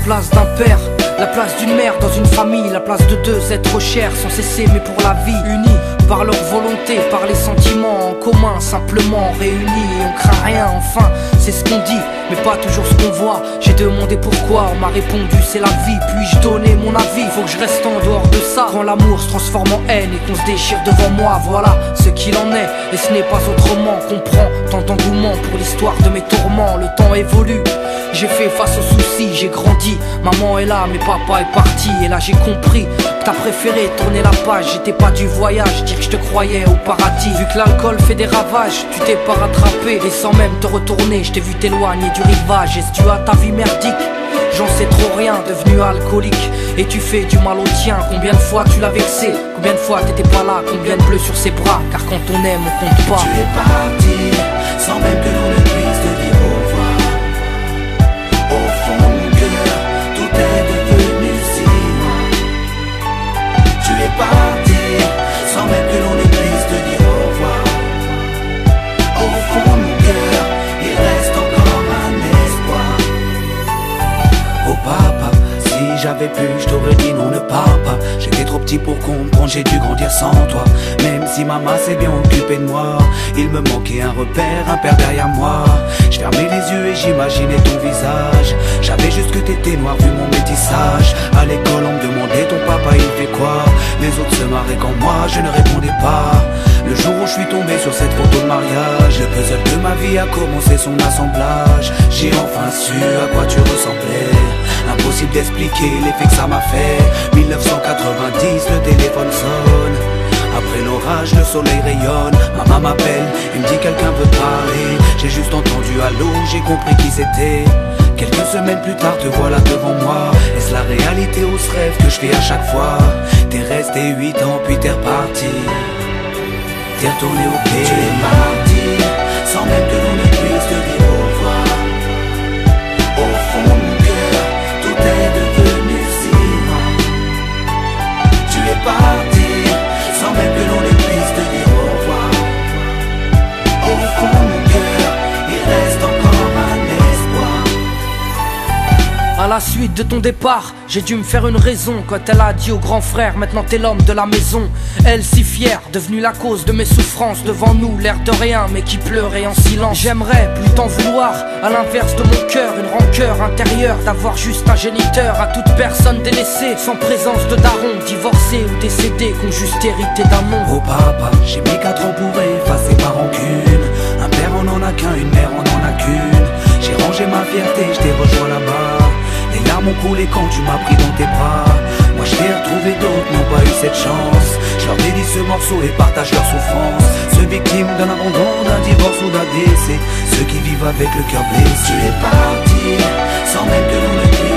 place d'un père, la place d'une mère dans une famille, la place de deux êtres chers sans cesser mais pour la vie, unis par leur volonté, par les sentiments en commun, simplement réunis et on craint rien, enfin c'est ce qu'on dit, mais pas toujours ce qu'on voit. J'ai demandé pourquoi, on m'a répondu c'est la vie, puis-je donner mon avis? Faut que je reste en dehors de ça, quand l'amour se transforme en haine et qu'on se déchire devant moi, voilà ce qu'il en est, et ce n'est pas autrement. Comprends tant d'engouement pour l'histoire de mes tourments, le temps évolue, j'ai fait face aux soucis, j'ai grandi, maman est là mais papa est parti, et là j'ai compris que t'as préféré tourner la page, j'étais pas du voyage, dire que je te croyais au paradis. Vu que l'alcool fait des ravages, tu t'es pas rattrapé, et sans même te retourner, je t'ai vu t'éloigner du rivage. Est-ce dû à ta vie merdique? J'en sais trop rien, devenu alcoolique, et tu fais du mal au tien. Combien de fois tu l'as vexé? Combien de fois t'étais pas là? Combien de bleus sur ses bras? Car quand on aime, on compte pas. Tu es parti, sans même que l'on ne puisse te dire au revoir. Au fond de mon cœur, tout est devenu si loin. Tu es parti, sans même que l'on ne puisse te dire au revoir. Au fond de mon cœur, il reste encore un espoir. Oh papa, si j'avais pu, je t'aurais dit non, ne pars pas. J'étais trop petit pour comprendre, j'ai dû grandir sans toi. Même si maman s'est bien occupée de moi, il me manquait un repère, un père derrière moi. Je fermais les yeux et j'imaginais ton visage. J'avais juste que t'étais noir vu mon métissage. À l'école on me demandait ton papa il fait quoi. Les autres se marraient quand moi je ne répondais pas. Le jour où je suis tombé sur cette photo de mariage, le puzzle de ma vie a commencé son assemblage. J'ai enfin su à quoi tu ressemblais. Impossible d'expliquer l'effet que ça m'a fait. 1990, le téléphone sonne. Après l'orage, le soleil rayonne. Maman m'appelle, il me dit quelqu'un veut parler. J'ai juste entendu allô, j'ai compris qui c'était. Quelques semaines plus tard, te voilà devant moi. Est-ce la réalité ou ce rêve que je fais à chaque fois? T'es resté 8 ans puis t'es reparti. T'es retourné au pays. Tu es parti, sans même que l'on ne puisse te dire au revoir. Au fond de mon cœur, tout est devenu si loin. Tu es parti, sans même que l'on ne puisse te dire au revoir. Au fond de mon cœur, il reste encore un espoir. À la suite de ton départ, j'ai dû me faire une raison quand elle a dit au grand frère, maintenant t'es l'homme de la maison. Elle si fière, devenue la cause de mes souffrances, devant nous l'air de rien mais qui pleurait en silence. J'aimerais plus t'en vouloir, à l'inverse de mon cœur, une rancœur intérieure d'avoir juste un géniteur. À toute personne délaissée, sans présence de daron, divorcé ou décédé, qu'on juste hérité d'un nom. Oh papa, j'ai mis 4 ans pour effacer ma rancune. Un père on en a qu'un, une mère on en a qu'une. J'ai rangé ma fierté, je t'ai rejoint là-bas. Les larmes ont coulé quand tu m'as pris dans tes bras. Moi je t'ai retrouvé, d'autres n'ont pas eu cette chance. Je leur dédie ce morceau et partage leur souffrance. Ceux victimes d'un abandon, d'un divorce ou d'un décès, ceux qui vivent avec le cœur blessé. Tu es parti, sans même que l'on ne puisse